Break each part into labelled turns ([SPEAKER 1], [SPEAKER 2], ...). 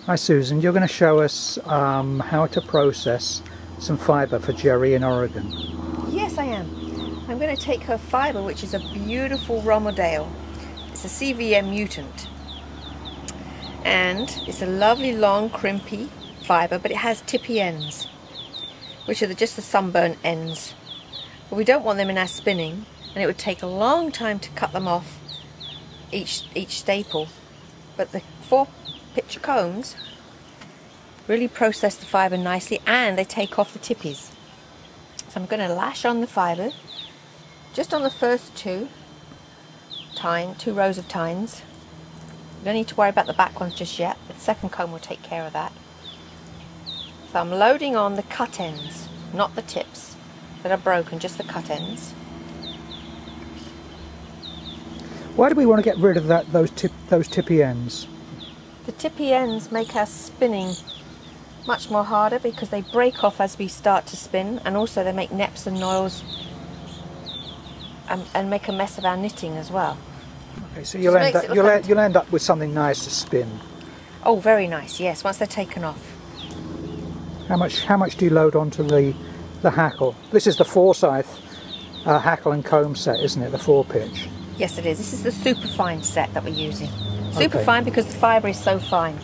[SPEAKER 1] Hi Susan, you're going to show us how to process some fibre for Jerry in Oregon.
[SPEAKER 2] Yes, I am. I'm going to take her fibre, which is a beautiful Romodale. It's a CVM mutant. And it's a lovely long crimpy fibre, but it has tippy ends, which are just the sunburn ends. But we don't want them in our spinning, and it would take a long time to cut them off each staple. But the 4-pitch combs really process the fibre nicely, and they take off the tippies. So I'm going to lash on the fibre just on the first two rows of tines. You don't need to worry about the back ones just yet. The second comb will take care of that. So I'm loading on the cut ends, not the tips that are broken, just the cut ends.
[SPEAKER 1] Why do we want to get rid of those tippy ends?
[SPEAKER 2] The tippy ends make our spinning much more harder because they break off as we start to spin, and also they make neps and noils and make a mess of our knitting as well.
[SPEAKER 1] Okay, so you'll end up with something nice to spin.
[SPEAKER 2] Oh, very nice, yes, once they're taken off.
[SPEAKER 1] How much do you load onto the hackle? This is the Forsyth hackle and comb set, isn't it? The 4-pitch.
[SPEAKER 2] Yes, it is. This is the superfine set that we're using. Superfine because the fibre is so fine.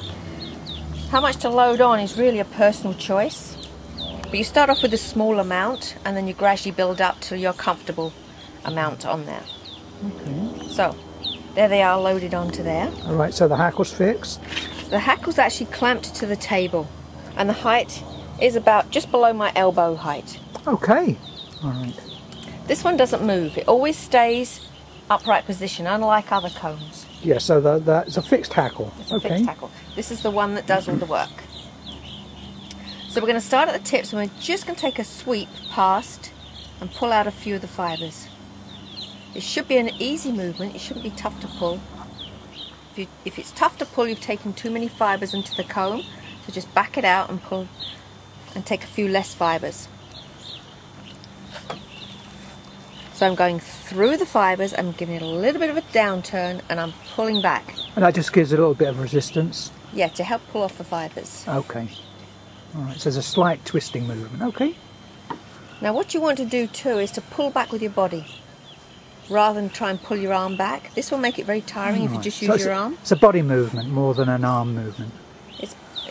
[SPEAKER 2] How much to load on is really a personal choice. But you start off with a small amount and then you gradually build up to your comfortable amount on there.
[SPEAKER 1] Okay.
[SPEAKER 2] So, there they are loaded onto there.
[SPEAKER 1] Alright, so the hackle's fixed?
[SPEAKER 2] The hackle's actually clamped to the table, and the height is about just below my elbow height.
[SPEAKER 1] Okay. Alright.
[SPEAKER 2] This one doesn't move. It always stays upright position, unlike other combs.
[SPEAKER 1] Yeah, so that's a fixed hackle.
[SPEAKER 2] It's a fixed hackle. This is the one that does all the work. So we're going to start at the tips, and we're just going to take a sweep past and pull out a few of the fibres. It should be an easy movement. It shouldn't be tough to pull. If it's tough to pull, you've taken too many fibres into the comb, so just back it out and pull and take a few less fibres. So I'm going through the fibres, I'm giving it a little bit of a downturn, and I'm pulling back.
[SPEAKER 1] And that just gives it a little bit of resistance?
[SPEAKER 2] Yeah, to help pull off the fibres.
[SPEAKER 1] Okay. Alright, so there's a slight twisting movement. Okay.
[SPEAKER 2] Now what you want to do too is to pull back with your body, rather than try and pull your arm back. This will make it very tiring if you just use your arm.
[SPEAKER 1] It's a body movement more than an arm movement.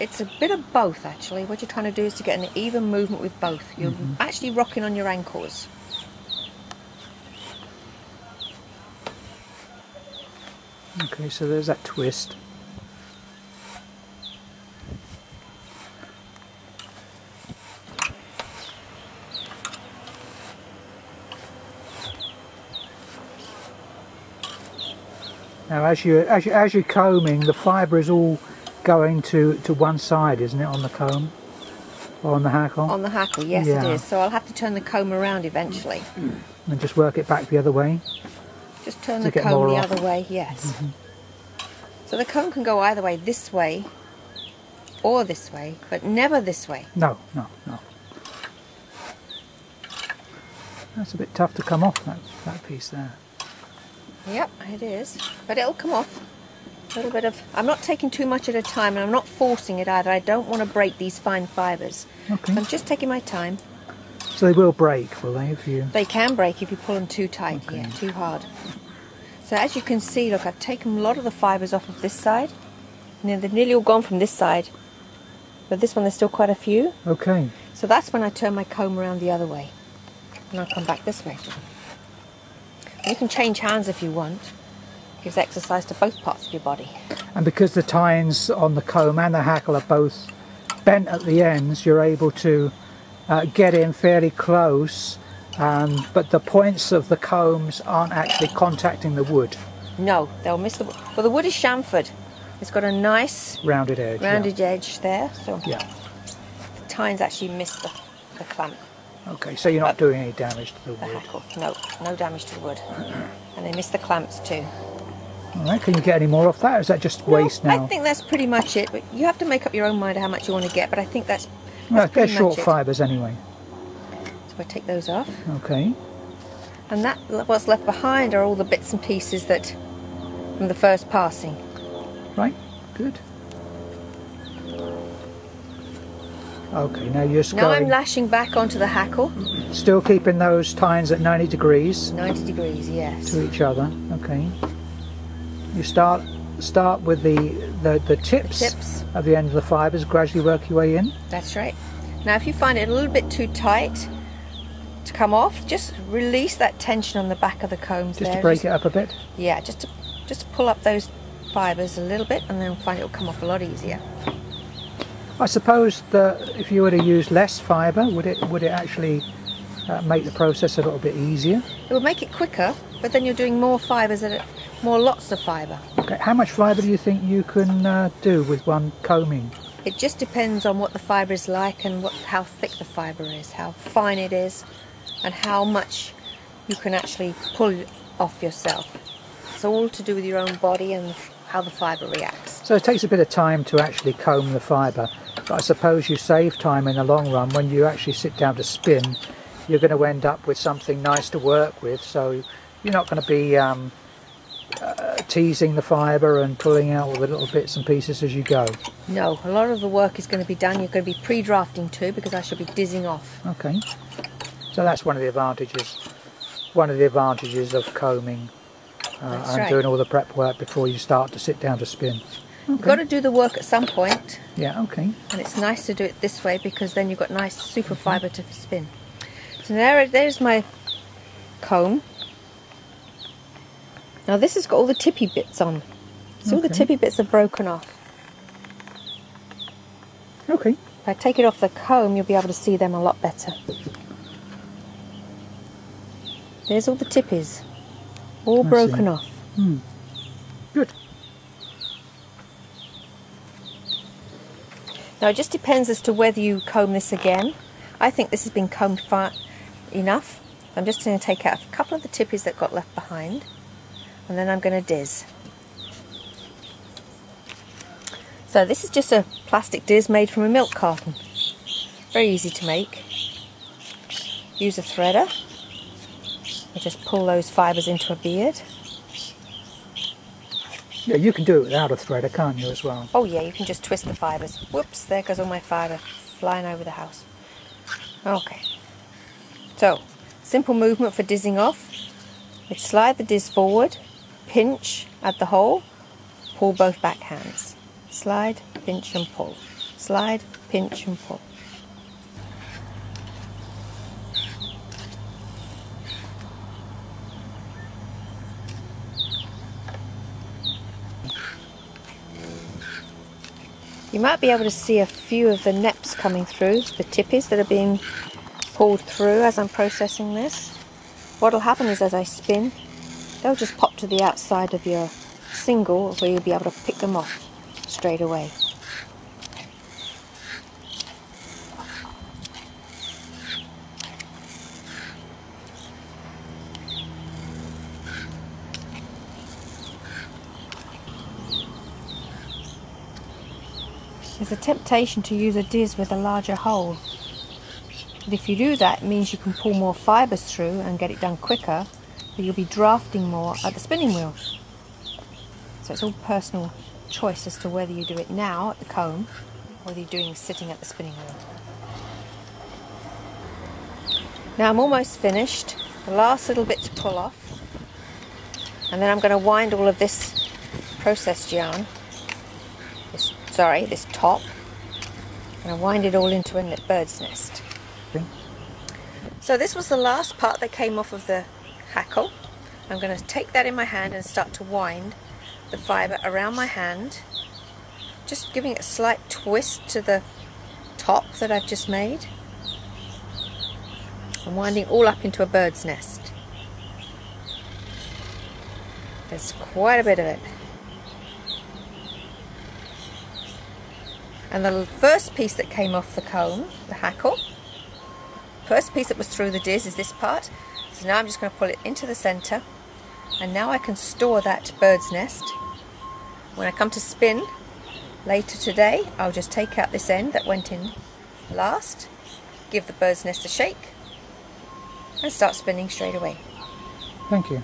[SPEAKER 2] It's a bit of both actually. What you're trying to do is to get an even movement with both. You're actually rocking on your ankles.
[SPEAKER 1] Okay, so there's that twist. Now, as you're combing, the fibre is all going to one side, isn't it, on the comb or on the hackle?
[SPEAKER 2] On the hackle, yes, yeah. It is. So I'll have to turn the comb around eventually.
[SPEAKER 1] And just work it back the other way.
[SPEAKER 2] Just turn the comb the other way, yes. So the comb can go either way, this way or this way, but never this way.
[SPEAKER 1] No, no, no. That's a bit tough to come off, that piece there.
[SPEAKER 2] Yep, it is. But it'll come off. A little bit of... I'm not taking too much at a time, and I'm not forcing it either. I don't want to break these fine fibres.
[SPEAKER 1] Okay.
[SPEAKER 2] So I'm just taking my time.
[SPEAKER 1] So they will break, will they, if you...
[SPEAKER 2] They can break if you pull them too tight, yeah, too hard. So as you can see, look, I've taken a lot of the fibres off of this side. And then they're nearly all gone from this side. But this one, there's still quite a few.
[SPEAKER 1] Okay.
[SPEAKER 2] So that's when I turn my comb around the other way. And I'll come back this way. You can change hands if you want. It gives exercise to both parts of your body.
[SPEAKER 1] And because the tines on the comb and the hackle are both bent at the ends, you're able to get in fairly close, but the points of the combs aren't actually contacting the wood.
[SPEAKER 2] No, they'll miss the wood. Well, the wood is chamfered. It's got a nice
[SPEAKER 1] rounded edge
[SPEAKER 2] there, so
[SPEAKER 1] yeah.
[SPEAKER 2] The tines actually miss the clamp.
[SPEAKER 1] Okay, so you're not doing any damage to the wood.
[SPEAKER 2] Hackle. No, no damage to the wood. And they miss the clamps too.
[SPEAKER 1] Alright, can you get any more off that, or is that just waste now?
[SPEAKER 2] I think that's pretty much it, but you have to make up your own mind how much you want to get, but I think that's
[SPEAKER 1] they're short fibres anyway.
[SPEAKER 2] So I take those off.
[SPEAKER 1] Okay.
[SPEAKER 2] And that, what's left behind are all the bits and pieces that from the first passing.
[SPEAKER 1] Right, good. Okay, now you're
[SPEAKER 2] Now I'm
[SPEAKER 1] going,
[SPEAKER 2] lashing back onto the hackle.
[SPEAKER 1] still keeping those tines at 90 degrees
[SPEAKER 2] 90 degrees, yes.
[SPEAKER 1] to each other. Okay. You start with the tips of the end of the fibres, gradually work your way in.
[SPEAKER 2] That's right. Now if you find it a little bit too tight to come off, just release that tension on the back of the combs
[SPEAKER 1] Just
[SPEAKER 2] there.
[SPEAKER 1] to break it up a bit?
[SPEAKER 2] Yeah, just to pull up those fibres a little bit, and then you'll find it will come off a lot easier.
[SPEAKER 1] I suppose that if you were to use less fibre, would it actually make the process a little bit easier?
[SPEAKER 2] It will make it quicker, but then you're doing more fibres, more lots of fibre.
[SPEAKER 1] Okay. How much fibre do you think you can do with one combing?
[SPEAKER 2] It just depends on what the fibre is like and how thick the fibre is, how fine it is, and how much you can actually pull off yourself. It's all to do with your own body and how the fibre reacts.
[SPEAKER 1] So it takes a bit of time to actually comb the fibre, but I suppose you save time in the long run. When you actually sit down to spin, you're going to end up with something nice to work with, so you're not going to be teasing the fibre and pulling out all the little bits and pieces as you go.
[SPEAKER 2] No, a lot of the work is going to be done. You're going to be pre-drafting too, because I shall be dizzing off.
[SPEAKER 1] Okay, so that's one of the advantages. One of the advantages of combing and
[SPEAKER 2] right.
[SPEAKER 1] doing all the prep work before you start to sit down to spin. Okay.
[SPEAKER 2] You've got to do the work at some point.
[SPEAKER 1] Yeah, okay.
[SPEAKER 2] And it's nice to do it this way, because then you've got nice super fibre to spin. So there's my comb. Now this has got all the tippy bits on. So all the tippy bits are broken off.
[SPEAKER 1] Okay.
[SPEAKER 2] If I take it off the comb, you'll be able to see them a lot better. There's all the tippies, all broken off.
[SPEAKER 1] Good.
[SPEAKER 2] Now it just depends as to whether you comb this again. I think this has been combed far enough. I'm just going to take out a couple of the tippies that got left behind, and then I'm going to diz. So this is just a plastic diz made from a milk carton. Very easy to make. Use a threader. You just pull those fibres into a beard.
[SPEAKER 1] Yeah, you can do it without a threader, can't you, as well?
[SPEAKER 2] Oh yeah, you can just twist the fibres. Whoops, there goes all my fibre flying over the house. Okay. So, simple movement for dizzing off. You slide the diz forward, pinch at the hole, pull both back hands. Slide, pinch and pull. Slide, pinch and pull. You might be able to see a few of the neps coming through, the tippies that are being pulled through as I'm processing this. What will happen is as I spin, they'll just pop to the outside of your single where you'll be able to pick them off straight away. There's a temptation to use a diz with a larger hole. But if you do that, it means you can pull more fibres through and get it done quicker, but you'll be drafting more at the spinning wheel. So it's all personal choice as to whether you do it now at the comb, or whether you're doing sitting at the spinning wheel. Now I'm almost finished. The last little bit to pull off, and then I'm going to wind all of this processed yarn, this top, and I wind it all into a bird's nest.
[SPEAKER 1] Okay.
[SPEAKER 2] So this was the last part that came off of the hackle. I'm going to take that in my hand and start to wind the fibre around my hand, just giving it a slight twist to the top that I've just made, and winding all up into a bird's nest. There's quite a bit of it. And the first piece that came off the comb, the hackle, first piece that was through the diz is this part. So now I'm just going to pull it into the centre, and now I can store that bird's nest. When I come to spin later today, I'll just take out this end that went in last, give the bird's nest a shake, and start spinning straight away.
[SPEAKER 1] Thank you.